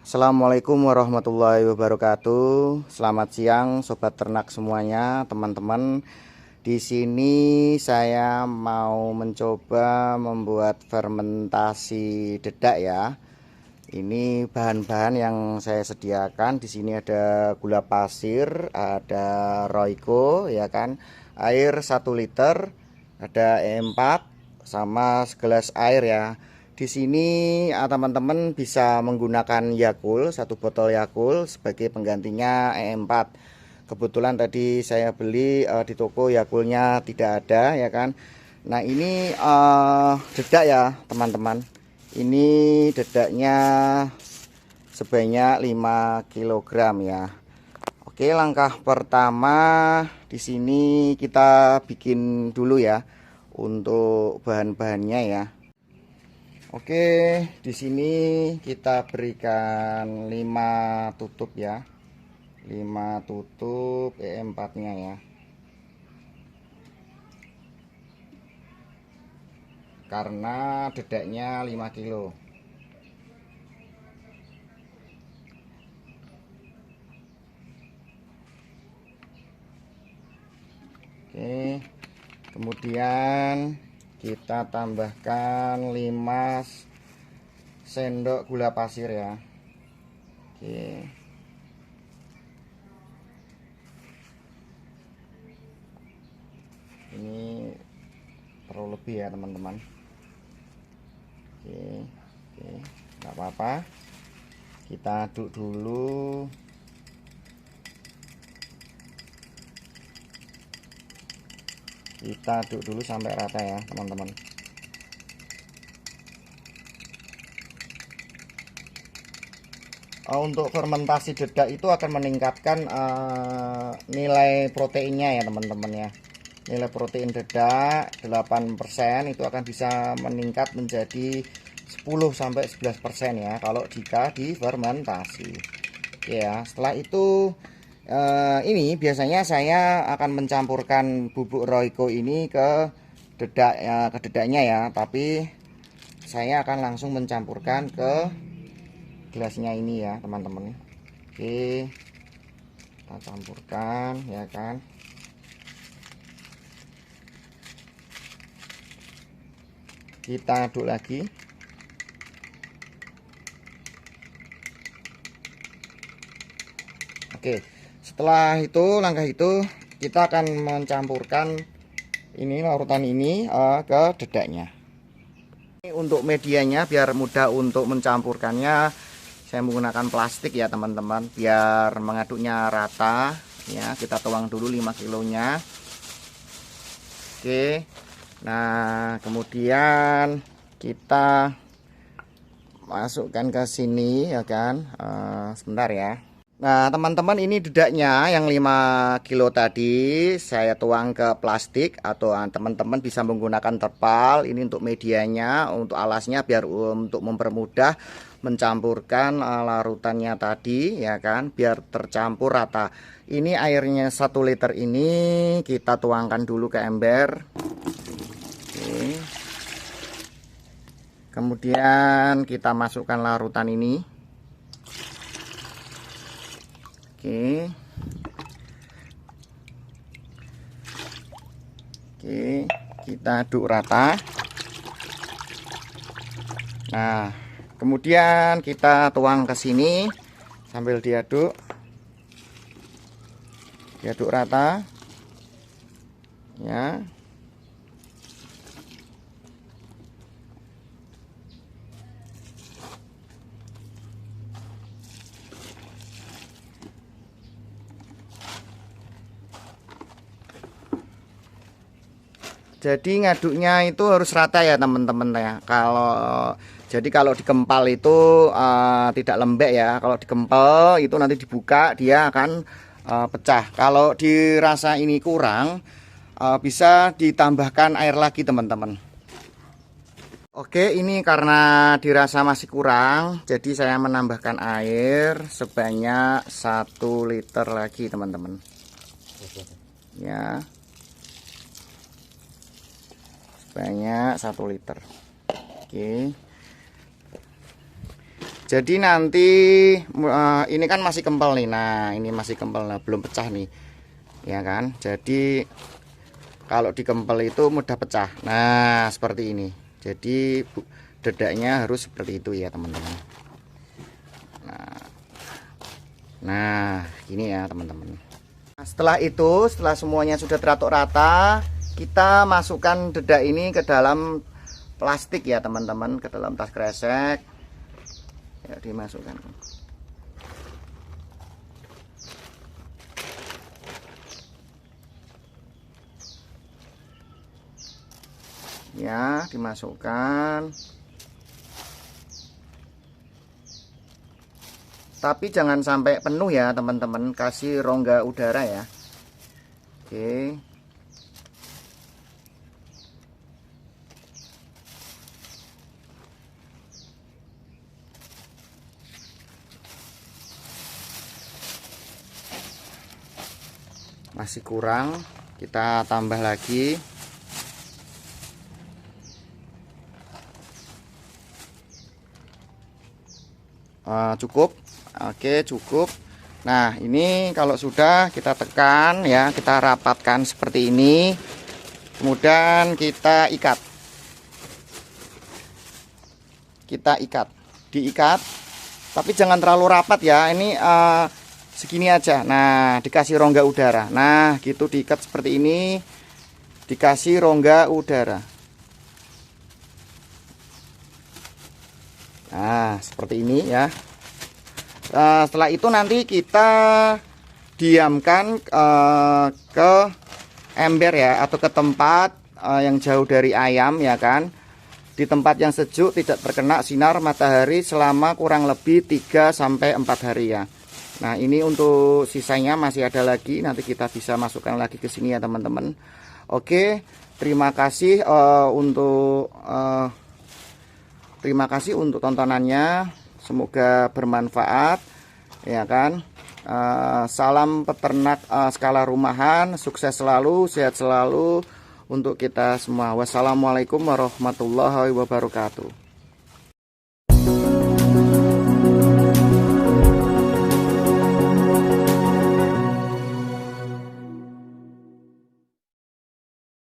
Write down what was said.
Assalamualaikum warahmatullahi wabarakatuh. Selamat siang sobat ternak semuanya, teman-teman. Di sini saya mau mencoba membuat fermentasi dedak ya. Ini bahan-bahan yang saya sediakan. Di sini ada gula pasir, ada Royco ya kan, air 1 liter, ada E4 sama segelas air ya. Di sini teman-teman bisa menggunakan Yakult, 1 botol Yakult sebagai penggantinya E4. Kebetulan tadi saya beli di toko Yakultnya tidak ada ya kan. Nah ini dedak ya teman-teman. Ini dedaknya sebanyak 5 kilogram ya. Oke, langkah pertama di sini kita bikin dulu ya untuk bahan-bahannya ya. Oke, di sini kita berikan 5 tutup ya. 5 tutup E4-nya ya. Karena dedaknya 5 kilo. Oke. Kemudian kita tambahkan 5 sendok gula pasir ya. Oke. Ini terlalu lebih ya teman-teman. Oke, nggak apa-apa. Kita aduk dulu. Kita aduk dulu sampai rata ya teman-teman. Untuk fermentasi dedak itu akan meningkatkan nilai proteinnya ya teman-teman ya. Nilai protein dedak 8% itu akan bisa meningkat menjadi 10-11% ya kalau jika difermentasi. Oke ya, setelah itu ini biasanya saya akan mencampurkan bubuk Royco ini ke dedaknya ya, tapi saya akan langsung mencampurkan ke gelasnya ini ya teman-teman. Oke, kita campurkan ya kan. Kita aduk lagi. Oke, setelah itu langkah itu kita akan mencampurkan ini larutan ini ke dedaknya. Untuk medianya biar mudah untuk mencampurkannya, saya menggunakan plastik ya teman-teman, biar mengaduknya rata ya. Kita tuang dulu 5 kilonya. Oke, nah kemudian kita masukkan ke sini ya kan. Sebentar ya. Nah teman-teman, ini dedaknya yang 5 kilo tadi saya tuang ke plastik, atau teman-teman bisa menggunakan terpal. Ini untuk medianya, untuk alasnya biar untuk mempermudah mencampurkan larutannya tadi ya kan, biar tercampur rata. Ini airnya 1 liter ini kita tuangkan dulu ke ember. Oke. Kemudian kita masukkan larutan ini. Oke, kita aduk rata. Nah, kemudian kita tuang ke sini sambil diaduk rata ya. Jadi ngaduknya itu harus rata ya teman-teman ya. Kalau dikempal itu tidak lembek ya. Kalau dikempal itu nanti dibuka dia akan pecah. Kalau dirasa ini kurang, bisa ditambahkan air lagi teman-teman. Oke, ini karena dirasa masih kurang, jadi saya menambahkan air sebanyak 1 liter lagi teman-teman ya. Banyak 1 liter. Oke. Jadi nanti ini kan masih kempel nih. Nah, ini masih kempel, nah, belum pecah nih. Ya kan? Jadi kalau dikempel itu mudah pecah. Nah, seperti ini. Jadi dedaknya harus seperti itu ya, teman-teman. Nah, ini ya, teman-teman. Nah, setelah itu, setelah semuanya sudah teratur rata, kita masukkan dedak ini ke dalam plastik ya, teman-teman, ke dalam tas kresek. Ya, dimasukkan. Ya, dimasukkan. Tapi jangan sampai penuh ya, teman-teman. Kasih rongga udara ya. Oke. Masih kurang, kita tambah lagi. Cukup. Oke, cukup. Nah, ini kalau sudah kita tekan ya, kita rapatkan seperti ini. Kemudian kita ikat. Diikat. Tapi jangan terlalu rapat ya. Ini segini aja. Nah, dikasih rongga udara. Nah, gitu, diikat seperti ini. Dikasih rongga udara. Nah, seperti ini ya. Setelah itu nanti kita diamkan ke ember ya, atau ke tempat yang jauh dari ayam ya kan. Di tempat yang sejuk, tidak terkena sinar matahari selama kurang lebih 3-4 hari ya. Nah, ini untuk sisanya masih ada lagi, nanti kita bisa masukkan lagi ke sini ya, teman-teman. Oke, terima kasih untuk tontonannya. Semoga bermanfaat ya kan. Salam peternak skala rumahan, sukses selalu, sehat selalu untuk kita semua. Wassalamualaikum warahmatullahi wabarakatuh.